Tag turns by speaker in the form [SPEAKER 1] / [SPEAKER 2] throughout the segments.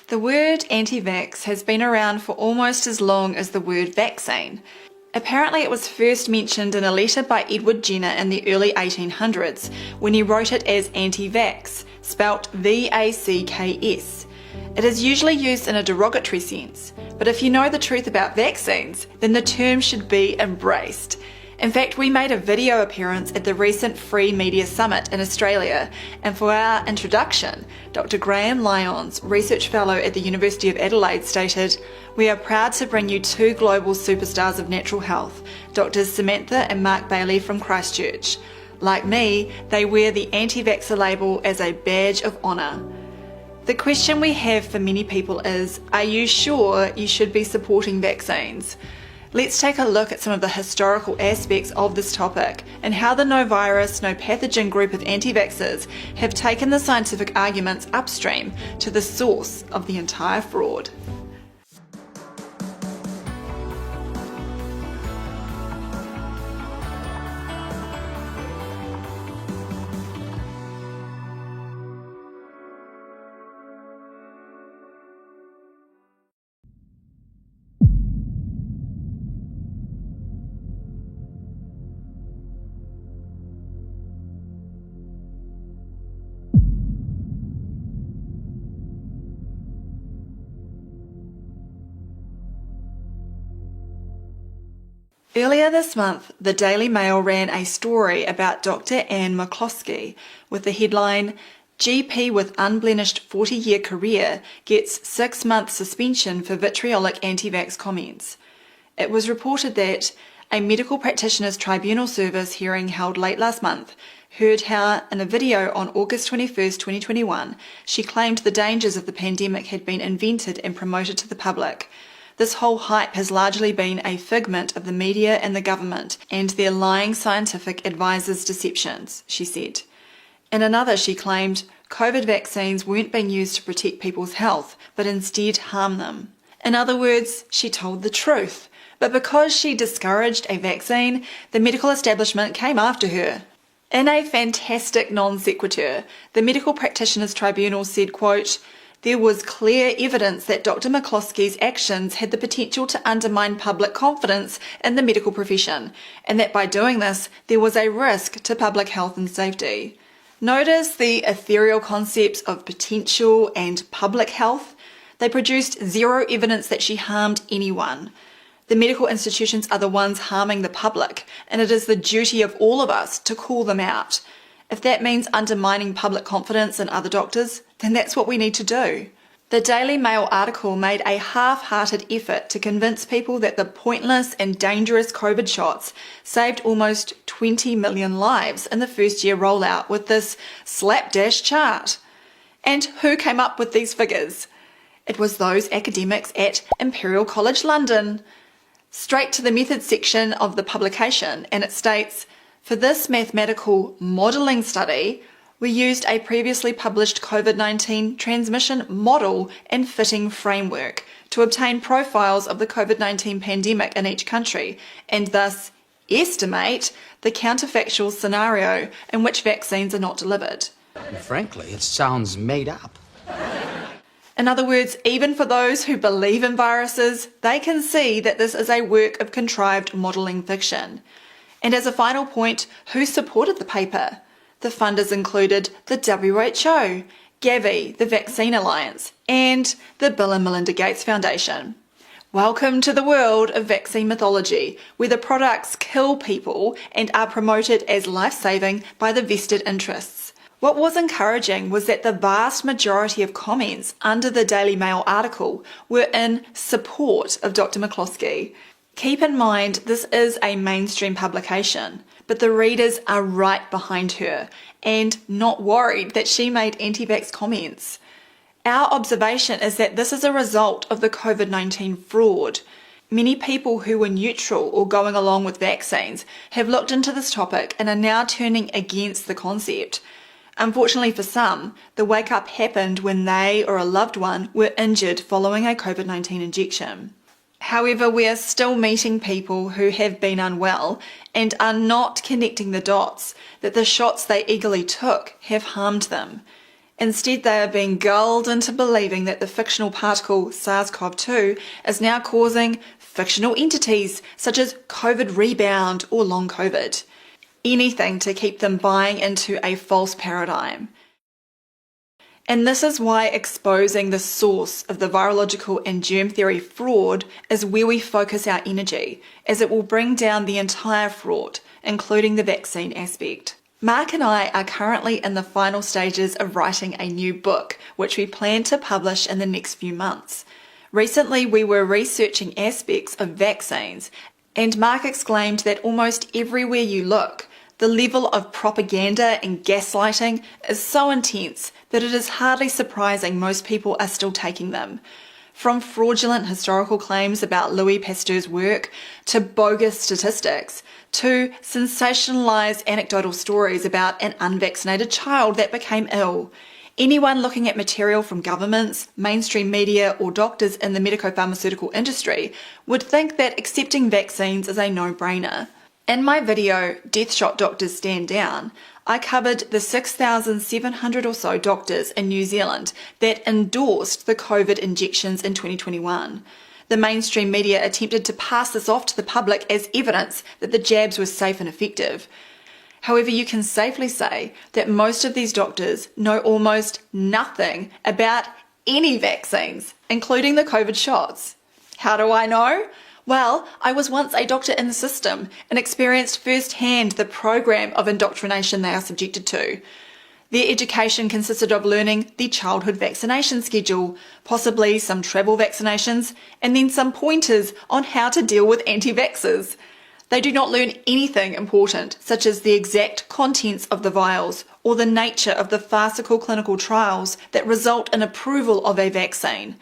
[SPEAKER 1] The word anti-vax has been around for almost as long as the word vaccine. Apparently it was first mentioned in a letter by Edward Jenner in the early 1800s when he wrote it as anti-vax, spelt V-A-C-K-S. It is usually used in a derogatory sense, but if you know the truth about vaccines, then the term should be embraced. In fact, we made a video appearance at the recent Free Media Summit in Australia, and for our introduction, Dr. Graham Lyons, Research Fellow at the University of Adelaide, stated, "We are proud to bring you two global superstars of natural health, Drs. Samantha and Mark Bailey from Christchurch. Like me, they wear the anti-vaxxer label as a badge of honour." The question we have for many people is, are you sure you should be supporting vaccines? Let's take a look at some of the historical aspects of this topic and how the no virus, no pathogen group of anti-vaxxers have taken the scientific arguments upstream to the source of the entire fraud. Earlier this month, the Daily Mail ran a story about Dr. Anne McCloskey with the headline, "GP with unblemished 40-year career gets 6-month suspension for vitriolic anti-vax comments." It was reported that a medical practitioners tribunal service hearing held late last month heard how, in a video on August 21, 2021, she claimed the dangers of the pandemic had been invented and promoted to the public. This whole hype has largely been a figment of the media and the government and their lying scientific advisors' deceptions, she said. In another, she claimed COVID vaccines weren't being used to protect people's health, but instead harm them. In other words, she told the truth. But because she discouraged a vaccine, the medical establishment came after her. In a fantastic non sequitur, the Medical Practitioners Tribunal said, quote, "There was clear evidence that Dr. McCloskey's actions had the potential to undermine public confidence in the medical profession, and that by doing this, there was a risk to public health and safety." Notice the ethereal concepts of potential and public health? They produced zero evidence that she harmed anyone. The medical institutions are the ones harming the public, and it is the duty of all of us to call them out. If that means undermining public confidence in other doctors, then that's what we need to do. The Daily Mail article made a half-hearted effort to convince people that the pointless and dangerous COVID shots saved almost 20 million lives in the first-year rollout with this slapdash chart. And who came up with these figures? It was those academics at Imperial College London. Straight to the methods section of the publication, and it states, "For this mathematical modelling study, we used a previously published COVID-19 transmission model and fitting framework to obtain profiles of the COVID-19 pandemic in each country, and thus estimate the counterfactual scenario in which vaccines are not delivered."
[SPEAKER 2] Frankly, it sounds made up.
[SPEAKER 1] In other words, even for those who believe in viruses, they can see that this is a work of contrived modelling fiction. And as a final point, who supported the paper? The funders included the WHO, Gavi, the Vaccine Alliance, and the Bill and Melinda Gates Foundation. Welcome to the world of vaccine mythology, where the products kill people and are promoted as life-saving by the vested interests. What was encouraging was that the vast majority of comments under the Daily Mail article were in support of Dr. McCloskey. Keep in mind this is a mainstream publication, but the readers are right behind her and not worried that she made anti-vax comments. Our observation is that this is a result of the COVID-19 fraud. Many people who were neutral or going along with vaccines have looked into this topic and are now turning against the concept. Unfortunately for some, the wake-up happened when they or a loved one were injured following a COVID-19 injection. However, we are still meeting people who have been unwell and are not connecting the dots that the shots they eagerly took have harmed them. Instead, they are being gulled into believing that the fictional particle SARS-CoV-2 is now causing fictional entities such as COVID rebound or long COVID. Anything to keep them buying into a false paradigm. And this is why exposing the source of the virological and germ theory fraud is where we focus our energy, as it will bring down the entire fraud, including the vaccine aspect. Mark and I are currently in the final stages of writing a new book, which we plan to publish in the next few months. Recently, we were researching aspects of vaccines, and Mark exclaimed that almost everywhere you look, the level of propaganda and gaslighting is so intense that it is hardly surprising most people are still taking them. From fraudulent historical claims about Louis Pasteur's work, to bogus statistics, to sensationalized anecdotal stories about an unvaccinated child that became ill. Anyone looking at material from governments, mainstream media, or doctors in the medico-pharmaceutical industry would think that accepting vaccines is a no-brainer. In my video, Death Shot Doctors Stand Down, I covered the 6,700 or so doctors in New Zealand that endorsed the COVID injections in 2021. The mainstream media attempted to pass this off to the public as evidence that the jabs were safe and effective. However, you can safely say that most of these doctors know almost nothing about any vaccines, including the COVID shots. How do I know? Well, I was once a doctor in the system and experienced firsthand the program of indoctrination they are subjected to. Their education consisted of learning the childhood vaccination schedule, possibly some travel vaccinations, and then some pointers on how to deal with anti-vaxxers. They do not learn anything important, such as the exact contents of the vials or the nature of the farcical clinical trials that result in approval of a vaccine.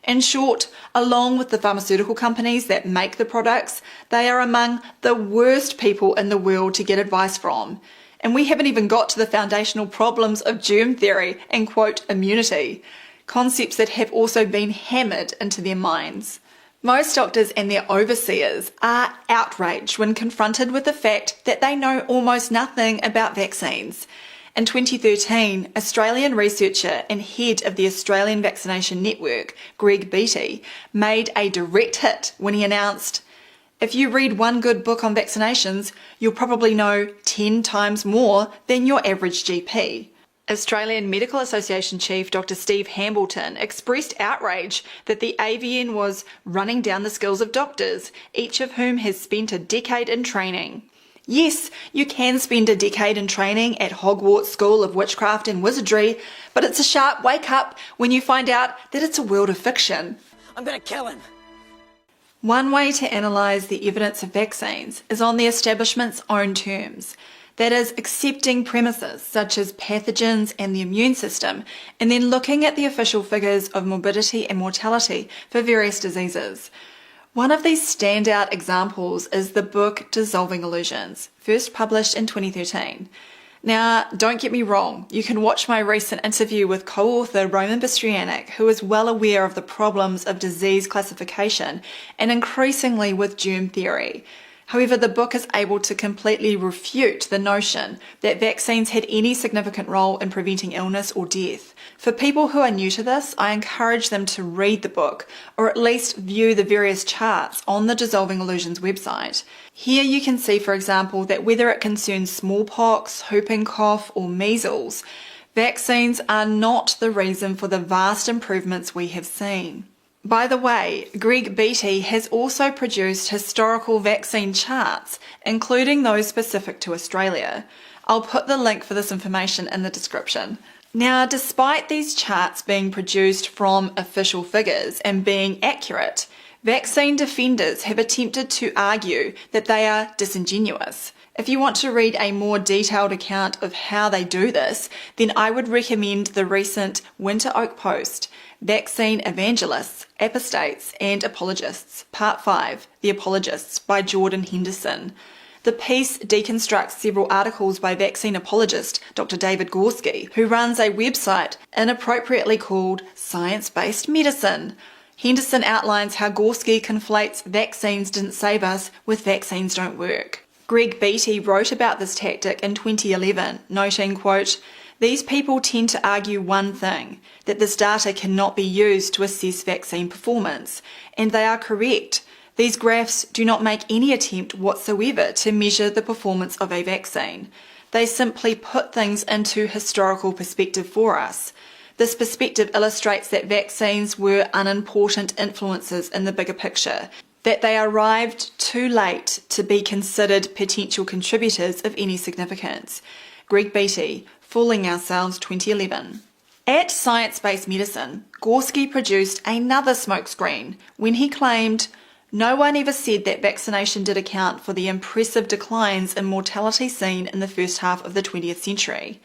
[SPEAKER 1] In short, along with the pharmaceutical companies that make the products, they are among the worst people in the world to get advice from. And we haven't even got to the foundational problems of germ theory and, quote, immunity, concepts that have also been hammered into their minds. Most doctors and their overseers are outraged when confronted with the fact that they know almost nothing about vaccines. In 2013, Australian researcher and head of the Australian Vaccination Network, Greg Beattie, made a direct hit when he announced, "If you read one good book on vaccinations, you'll probably know 10 times more than your average GP." Australian Medical Association Chief Dr. Steve Hambleton expressed outrage that the AVN was running down the skills of doctors, each of whom has spent a decade in training. Yes, you can spend a decade in training at Hogwarts School of Witchcraft and Wizardry, but it's a sharp wake-up when you find out that it's a world of fiction.
[SPEAKER 3] I'm gonna kill him.
[SPEAKER 1] One way to analyse the evidence of vaccines is on the establishment's own terms. That is, accepting premises such as pathogens and the immune system, and then looking at the official figures of morbidity and mortality for various diseases. One of these standout examples is the book Dissolving Illusions, first published in 2013. Now, don't get me wrong, you can watch my recent interview with co-author Roman Bystrianyk, who is well aware of the problems of disease classification and increasingly with germ theory. However, the book is able to completely refute the notion that vaccines had any significant role in preventing illness or death. For people who are new to this, I encourage them to read the book, or at least view the various charts on the Dissolving Illusions website. Here you can see, for example, that whether it concerns smallpox, whooping cough, or measles, vaccines are not the reason for the vast improvements we have seen. By the way, Greg Beattie has also produced historical vaccine charts, including those specific to Australia. I'll put the link for this information in the description. Now, despite these charts being produced from official figures and being accurate, vaccine defenders have attempted to argue that they are disingenuous. If you want to read a more detailed account of how they do this, then I would recommend the recent Winter Oak Post, Vaccine Evangelists, Apostates and Apologists, Part 5, The Apologists by Jordan Henderson. The piece deconstructs several articles by vaccine apologist Dr. David Gorski, who runs a website inappropriately called Science-Based Medicine. Henderson outlines how Gorski conflates vaccines didn't save us with vaccines don't work. Greg Beattie wrote about this tactic in 2011, noting, quote, These people tend to argue one thing, that this data cannot be used to assess vaccine performance, and they are correct. These graphs do not make any attempt whatsoever to measure the performance of a vaccine. They simply put things into historical perspective for us. This perspective illustrates that vaccines were unimportant influences in the bigger picture, that they arrived too late to be considered potential contributors of any significance. Greg Beatty, Fooling Ourselves 2011. At Science Based Medicine, Gorski produced another smokescreen when he claimed, "No one ever said that vaccination did account for the impressive declines in mortality seen in the first half of the 20th century.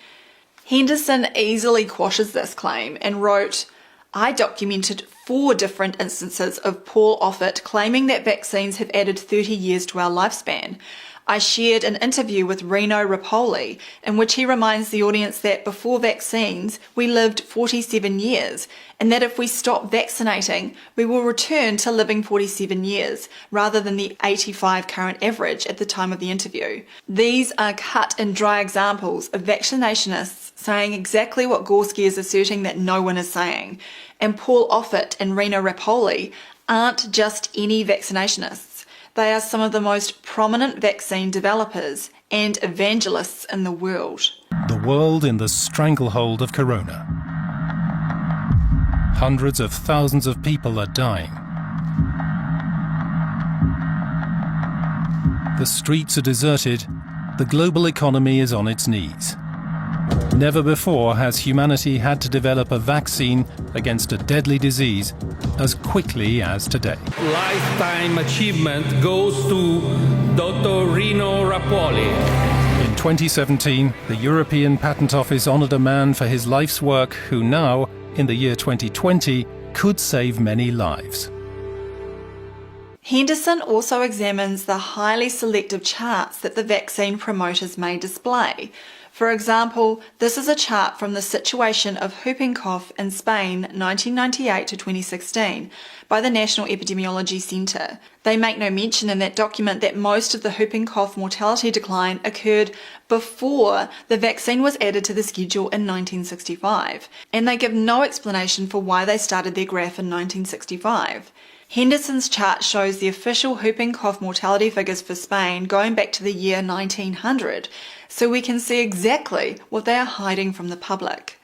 [SPEAKER 1] Henderson easily quashes this claim and wrote, "I documented 4 different instances of Paul Offit claiming that vaccines have added 30 years to our lifespan. I shared an interview with Rino Rapoli in which he reminds the audience that before vaccines we lived 47 years and that if we stop vaccinating we will return to living 47 years rather than the 85 current average at the time of the interview." These are cut and dry examples of vaccinationists saying exactly what Gorski is asserting that no one is saying. And Paul Offit and Rino Rapoli aren't just any vaccinationists. They are some of the most prominent vaccine developers and evangelists in the world.
[SPEAKER 3] The world in the stranglehold of corona. Hundreds of thousands of people are dying. The streets are deserted. The global economy is on its knees. Never before has humanity had to develop a vaccine against a deadly disease as quickly as today.
[SPEAKER 4] Lifetime achievement goes to Dr. Rino Rapoli.
[SPEAKER 3] In 2017, the European Patent Office honoured a man for his life's work who now, in the year 2020, could save many lives.
[SPEAKER 1] Henderson also examines the highly selective charts that the vaccine promoters may display. For example, this is a chart from the situation of whooping cough in Spain 1998 to 2016 by the National Epidemiology Centre. They make no mention in that document that most of the whooping cough mortality decline occurred before the vaccine was added to the schedule in 1965, and they give no explanation for why they started their graph in 1965. Henderson's chart shows the official whooping cough mortality figures for Spain going back to the year 1900, so we can see exactly what they are hiding from the public.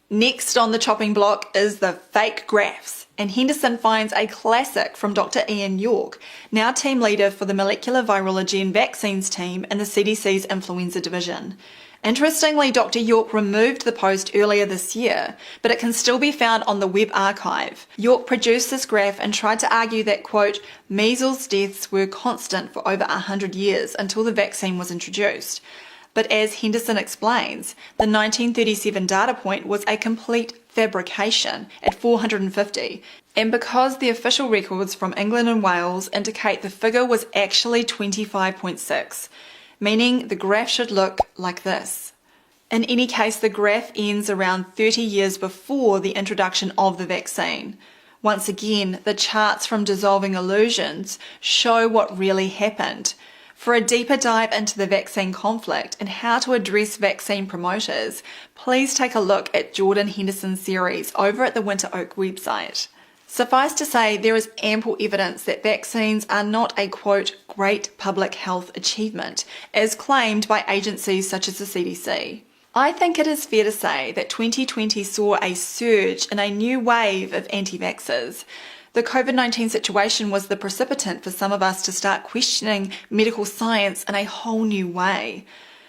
[SPEAKER 1] Next on the chopping block is the fake graphs, and Henderson finds a classic from Dr. Ian York, now team leader for the Molecular Virology and Vaccines team in the CDC's Influenza Division. Interestingly, Dr. York removed the post earlier this year, but it can still be found on the web archive. York produced this graph and tried to argue that, quote, measles deaths were constant for over 100 years until the vaccine was introduced. But as Henderson explains, the 1937 data point was a complete fabrication at 450, and because the official records from England and Wales indicate the figure was actually 25.6, meaning the graph should look like this. In any case, the graph ends around 30 years before the introduction of the vaccine. Once again, the charts from Dissolving Illusions show what really happened. For a deeper dive into the vaccine conflict and how to address vaccine promoters, please take a look at Jordan Henderson's series over at the Winter Oak website. Suffice to say, there is ample evidence that vaccines are not a, quote, great public health achievement, as claimed by agencies such as the CDC. I think it is fair to say that 2020 saw a surge in a new wave of anti-vaxxers. The COVID-19 situation was the precipitant for some of us to start questioning medical science in a whole new way.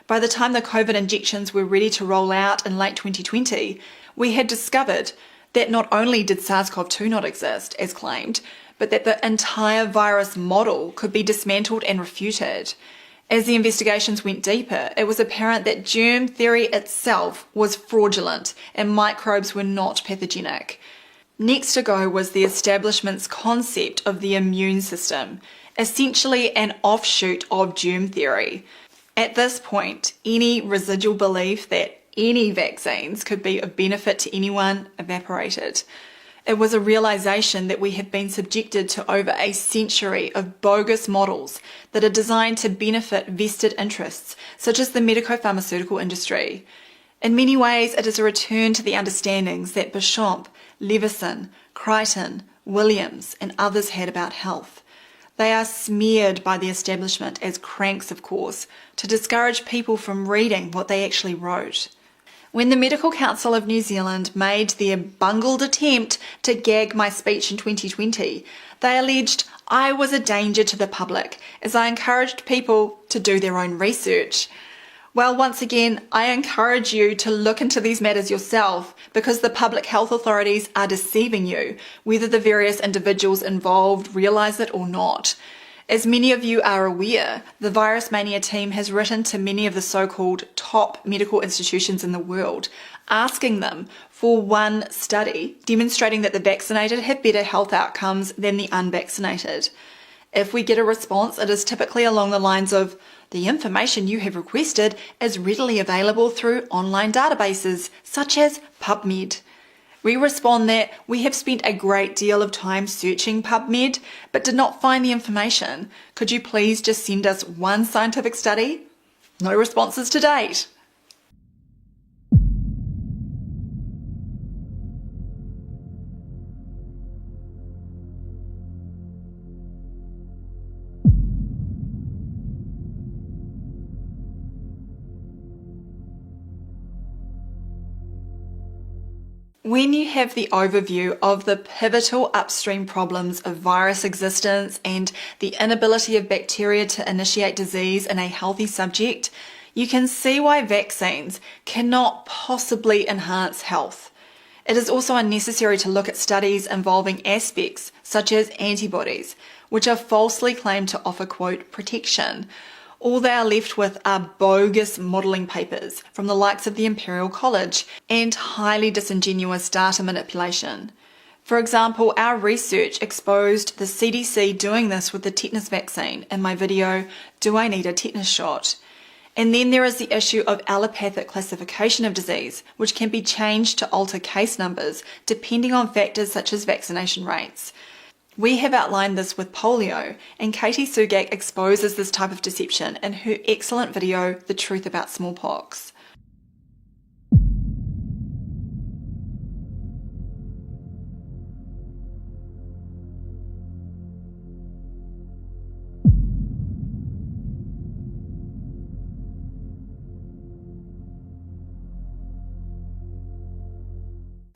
[SPEAKER 1] By the time the COVID injections were ready to roll out in late 2020, we had discovered that not only did SARS-CoV-2 not exist, as claimed, but that the entire virus model could be dismantled and refuted. As the investigations went deeper, it was apparent that germ theory itself was fraudulent and microbes were not pathogenic. Next to go was the establishment's concept of the immune system, essentially an offshoot of germ theory. At this point, any residual belief that any vaccines could be of benefit to anyone evaporated. It was a realization that we have been subjected to over a century of bogus models that are designed to benefit vested interests, such as the medico-pharmaceutical industry. In many ways, it is a return to the understandings that Béchamp, Leveson, Crichton, Williams, and others had about health. They are smeared by the establishment as cranks, of course, to discourage people from reading what they actually wrote. When the Medical Council of New Zealand made their bungled attempt to gag my speech in 2020, they alleged I was a danger to the public as I encouraged people to do their own research. Well, once again, I encourage you to look into these matters yourself because the public health authorities are deceiving you, whether the various individuals involved realise it or not. As many of you are aware, the Virus Mania team has written to many of the so-called top medical institutions in the world, asking them for one study demonstrating that the vaccinated have better health outcomes than the unvaccinated. If we get a response, it is typically along the lines of, "The information you have requested is readily available through online databases such as PubMed." We respond that we have spent a great deal of time searching PubMed but did not find the information. Could you please just send us one scientific study? No responses to date. When you have the overview of the pivotal upstream problems of virus existence and the inability of bacteria to initiate disease in a healthy subject, you can see why vaccines cannot possibly enhance health. It is also unnecessary to look at studies involving aspects such as antibodies, which are falsely claimed to offer, quote, protection. All they are left with are bogus modelling papers from the likes of the Imperial College and highly disingenuous data manipulation. For example, our research exposed the CDC doing this with the tetanus vaccine in my video, Do I Need a Tetanus Shot? And then there is the issue of allopathic classification of disease, which can be changed to alter case numbers depending on factors such as vaccination rates. We have outlined this with polio, and Katie Sugak exposes this type of deception in her excellent video, The Truth About Smallpox.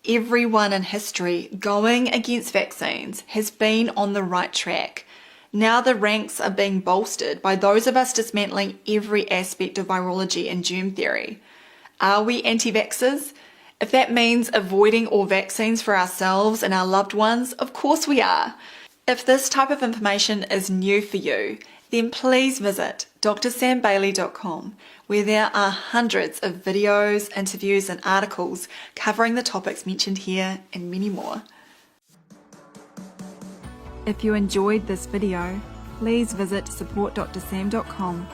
[SPEAKER 1] Everyone in history going against vaccines has been on the right track. Now the ranks are being bolstered by those of us dismantling every aspect of virology and germ theory. Are we anti-vaxxers? If that means avoiding all vaccines for ourselves and our loved ones, of course we are. If this type of information is new for you, then please visit drsambailey.com, where there are hundreds of videos, interviews and articles covering the topics mentioned here and many more. If you enjoyed this video, please visit supportdrsam.com